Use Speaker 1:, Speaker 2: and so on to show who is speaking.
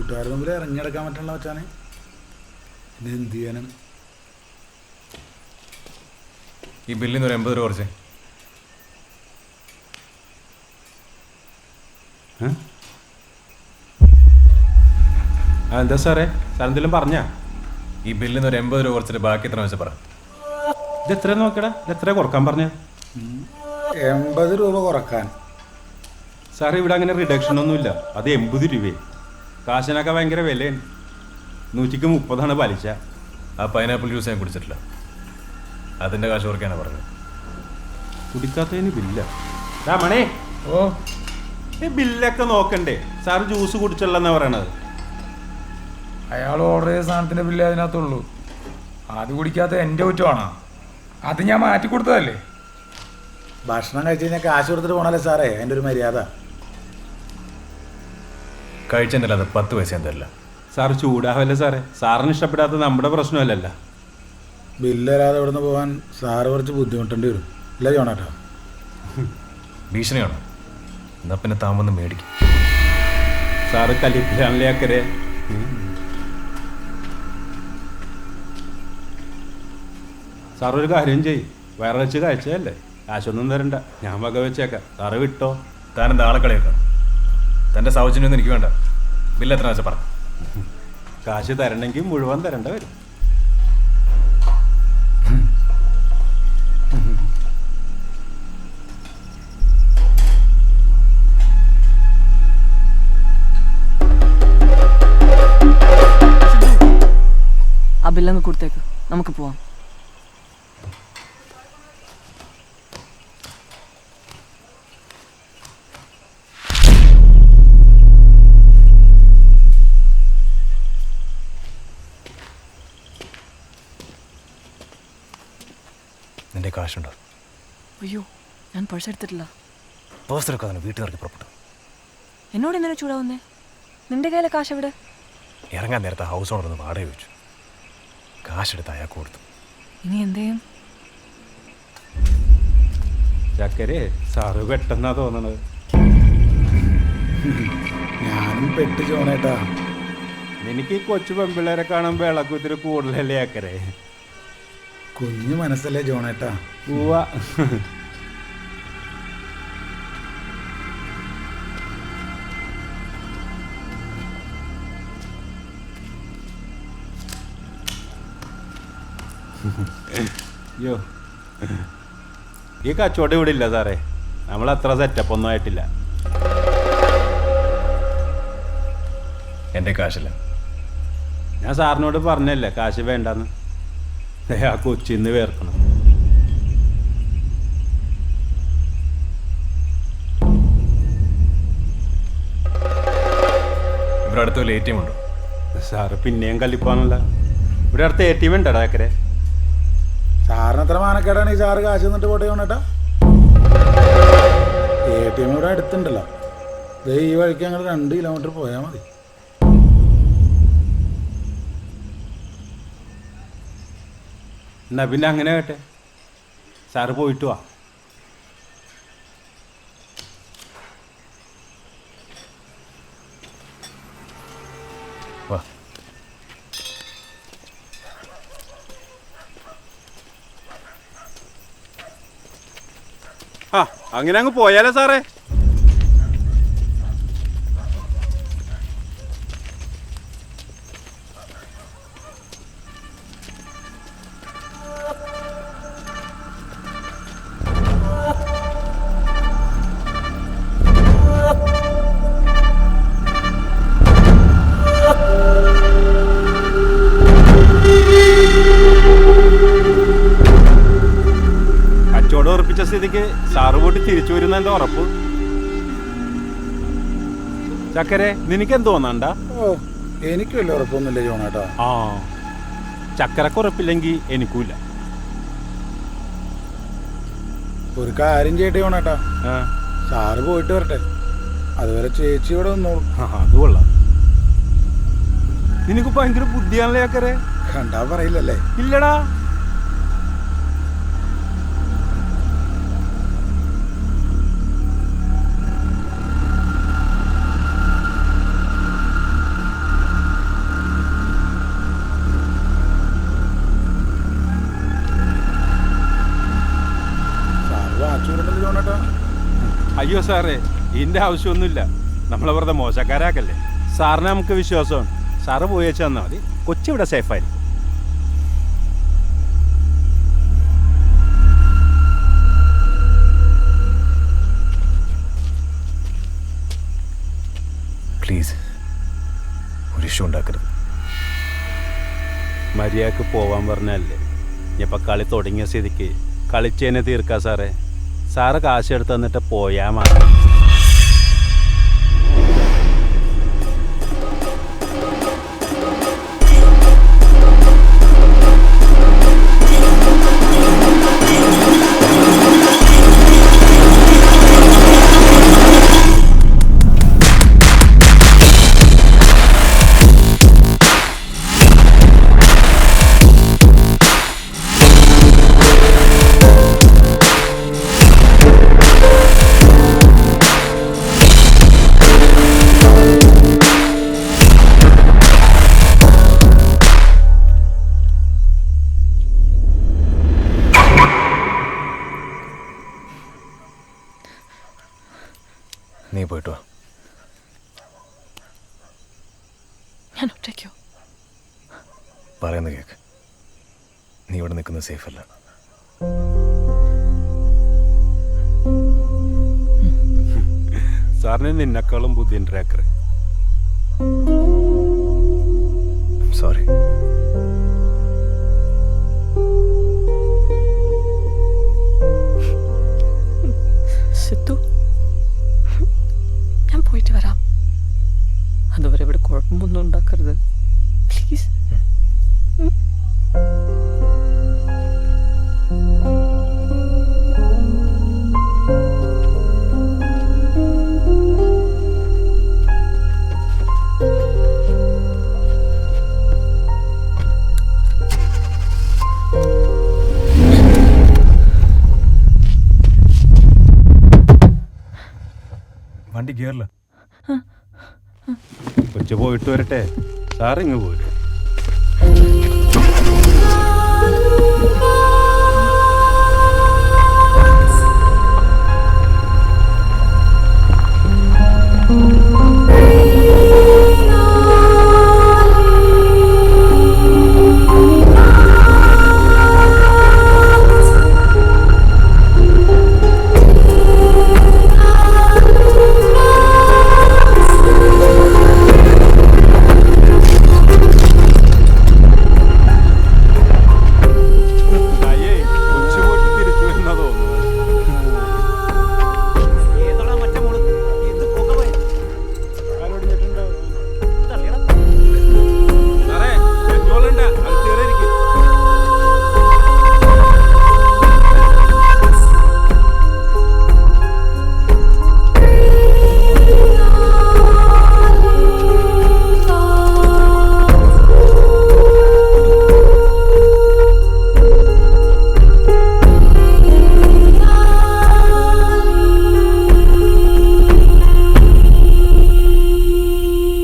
Speaker 1: കൂട്ടുകാരുടെ മുമ്പിൽ ഇറങ്ങിയെടുക്കാൻ പറ്റുള്ള വെച്ചാണ് ഇത് എന്ത് ചെയ്യാനാണ്.
Speaker 2: ഈ ബില്ലിന്ന് ഒരു 80 രൂപ കുറച്ച്.
Speaker 3: എന്താ സാറേ, സാർ എന്തെങ്കിലും പറഞ്ഞാ?
Speaker 2: ഈ ബില്ലിന്ന് ഒരു 80 രൂപ കുറച്ചിട്ട് ബാക്കി എത്ര വെച്ചാൽ പറ.
Speaker 3: ഇത് എത്ര നോക്കടാ, ഇത് എത്ര കുറക്കാൻ പറഞ്ഞ?
Speaker 1: 80 രൂപ കുറക്കാൻ.
Speaker 3: സാറേ ഇവിടെ അങ്ങനെ റിഡക്ഷൻ ഒന്നുമില്ല, അത് 80 രൂപയെ. കാശിനൊക്കെ ഭയങ്കര വിലയാണ്. 130 പലിശ.
Speaker 2: ആ പൈനാപ്പിൾ ജ്യൂസ് ഞാൻ കുടിച്ചിട്ടില്ല, അതിൻ്റെ കാശ് കുറയ്ക്കാനാണ് പറഞ്ഞത്.
Speaker 3: കുടിക്കാത്തതിന് ബില്ല മണേ.
Speaker 1: ഓ
Speaker 3: ഈ ബില്ലൊക്കെ നോക്കണ്ടേ? സാറ് ജ്യൂസ് കുടിച്ചല്ലെന്നാ പറയണത്.
Speaker 4: അയാൾ ഓർഡർ ചെയ്ത സാധനത്തിൻ്റെ ബില്ല് അതിനകത്തുള്ളൂ. അത് കുടിക്കാത്ത എൻ്റെ കുറ്റമാണോ? അത് ഞാൻ മാറ്റി കൊടുത്തതല്ലേ.
Speaker 1: ഭക്ഷണം കഴിച്ച് കഴിഞ്ഞാൽ കാശ് കൊടുത്തിട്ട് പോകണല്ലേ സാറേ, അതിൻ്റെ ഒരു മര്യാദ.
Speaker 2: കഴിച്ചെന്നല്ല, അത് 10 പൈസ എന്തല്ല.
Speaker 3: സാറ് ചൂടാവല്ലേ സാറേ, സാറിന് ഇഷ്ടപ്പെടാത്ത നമ്മുടെ പ്രശ്നമല്ലല്ലോ.
Speaker 1: ബില്ലല്ലാതെ ഇവിടെ നിന്ന് പോകാൻ സാറ് കുറച്ച് ബുദ്ധിമുട്ടേണ്ടി വരും, ഇല്ല ജോണേട്ടാ?
Speaker 2: ഭീഷണിയാണോ? എന്നാൽ പിന്നെ താൻ വന്ന് മേടിക്കും.
Speaker 3: സാറ് കലിപ്പിലാണല്ലേ അക്കരെ. സാറൊരു കാര്യം ചെയ്യും, വയറ് വെച്ച് കഴിച്ചതല്ലേ, കാശൊന്നും തരണ്ട, ഞാൻ വക വെച്ചേക്കാം. സാറ് വിട്ടോ.
Speaker 2: താൻ എന്താ ആളെ കളിയാക്കാം? തൻ്റെ സൗജന്യമൊന്നും എനിക്ക് വേണ്ട. ബില്ല് എത്ര വെച്ചാൽ പറ.
Speaker 3: കാശ് തരണമെങ്കിൽ മുഴുവൻ തരേണ്ട വരും.
Speaker 5: ആ ബില്ലങ്ങ് കൊടുത്തേക്ക്, നമുക്ക് പോവാം.
Speaker 2: നിന്റെ കാശുണ്ടോ?
Speaker 5: അയ്യോ, ഞാൻ പേഴ്സ് എടുത്തിട്ടില്ല.
Speaker 2: പേഴ്സ് എടുക്കാതെ വീട്ടിൽ ഇറക്കി പുറപ്പെട്ടു.
Speaker 5: എന്നോട് എന്തിനാ ചൂടാവുന്നേ? നിന്റെ കയ്യിലെ കാശ് എവിടെ?
Speaker 2: ഇറങ്ങാൻ നേരത്തെ ഹൗസ് ഓണർ ഒന്ന് വാടക ചോദിച്ചു, കാശെടുത്ത് അയാൾക്ക് കൊടുത്തു.
Speaker 5: ഇനി എന്തേയും?
Speaker 3: ചക്കരെ, സാറ് പെട്ടെന്നാ തോന്നണത്.
Speaker 1: ഞാനും പെട്ട് ജോണേട്ടാ.
Speaker 3: എനിക്ക് ഈ കൊച്ചു പെൺപിള്ളേരെ കാണുമ്പോൾ ഇളക്കുത്തിരി കൂടുതലല്ലേ അക്കരെ?
Speaker 1: കുഞ്ഞു മനസ്സല്ലേ ജോണേട്ടാ?
Speaker 3: പൂവ. അയ്യോ, ഈ കച്ചവടം ഇവിടെ ഇല്ല സാറേ, നമ്മളത്ര സെറ്റപ്പ് ഒന്നും ആയിട്ടില്ല.
Speaker 2: എൻ്റെ കാശില്ല.
Speaker 3: ഞാൻ സാറിനോട് പറഞ്ഞല്ലേ കാശ് വേണ്ടെന്ന്. ആ കൊച്ചിന്ന് വേർക്കണം.
Speaker 2: ഇവിടെ അടുത്ത് വല്ല ATM ഉണ്ടോ?
Speaker 3: സാറ് പിന്നെയും കലിപ്പാണല്ല. ഇവിടെ അടുത്ത് ATM ഉണ്ടടാ അക്കരെ?
Speaker 1: സാറിന് എത്ര മാനക്കേടാണ് ഈ സാറ് കാശ് തന്നിട്ട് പോട്ടെ ജോണേട്ടാ? ATM ഇവിടെ അടുത്തുണ്ടല്ലോ, ഇത് ഈ വഴിക്ക് ഞങ്ങൾ 2 കിലോമീറ്റർ പോയാൽ മതി.
Speaker 3: എന്നാ പിന്നെ അങ്ങനെ കേട്ടെ, സാറ് പോയിട്ട് വാ.
Speaker 2: വാ.
Speaker 3: ആ, അങ്ങനെ അങ്ങ് പോയാലോ സാറേ? കച്ചവടം ഉറപ്പിച്ച സ്ഥിതിക്ക് സാറ് പോയിട്ട് തിരിച്ചു വരുന്ന എന്താ ഉറപ്പ്? ചക്കരെ, നിനക്കെന്ത് തോന്നണ്ട?
Speaker 1: ഓ, എനിക്ക് വലിയ ഉറപ്പൊന്നുമില്ല ജോണേട്ടാ.
Speaker 3: ആ, ചക്കരക്ക് ഉറപ്പില്ലെങ്കിൽ എനിക്കൂല.
Speaker 1: ഒരു കാര്യം ചെയ്യട്ടെ ജോണേട്ടാ,
Speaker 3: ആ,
Speaker 1: സാറ് പോയിട്ട് വരട്ടെ, അതുവരെ ചേച്ചി ഇവിടെ നിന്നോളൂ.
Speaker 3: അത് കൊള്ളാം. നിനക്ക് ഭയങ്കര ബുദ്ധിയാണല്ലേ ചക്കരെ?
Speaker 1: കണ്ടാ പറയില്ലല്ലേ?
Speaker 3: ഇല്ലടാ.
Speaker 1: ആവശ്യമില്ലല്ലോ ജോണേട്ടാ.
Speaker 3: അയ്യോ സാറേ, ഇതിൻ്റെ ആവശ്യമൊന്നുമില്ല. നമ്മളെ വെറുതെ മോശക്കാരാക്കല്ലേ. സാറിനെ നമുക്ക് വിശ്വാസമാണ്. സാറ് പോയി വെച്ച് തന്നാൽ മതി. കൊച്ചിവിടെ സേഫായിരിക്കും.
Speaker 2: പ്ലീസ് ഒരു ഇഷ്യൂ ഉണ്ടാക്കരുത്.
Speaker 3: മര്യാദക്ക് പോവാൻ പറഞ്ഞല്ലേ. ഇനിയിപ്പോൾ കളി തുടങ്ങിയ സ്ഥിതിക്ക് കളിച്ചതിനെ തീർക്കാം സാറേ. സാറ് കാശ് എടുത്ത് തന്നിട്ട് പോയാൽ മാത്രം.
Speaker 2: നീ പോയിട്ട് വാ.
Speaker 5: ഞാൻ ഒറ്റയ്ക്കോ?
Speaker 2: പറയുന്ന കേക്ക്. നീ ഇവിടെ നിൽക്കുന്നത് സേഫ് അല്ല.
Speaker 3: സാറിന് നിന്നെക്കാളും ബുദ്ധിയുണ്ട് രാക്കറെ.
Speaker 2: സോറി.
Speaker 5: സിത്തു, ഞാൻ പോയിട്ട് വരാം. അതുവരെ ഇവിടെ കുഴപ്പമൊന്നും ഉണ്ടാക്കരുത് പ്ലീസ്.
Speaker 2: വണ്ടി ഗിയറില്ല.
Speaker 3: കൊച്ചു പോയിട്ട് വരട്ടെ. സാറിങ്ങ് പോരും.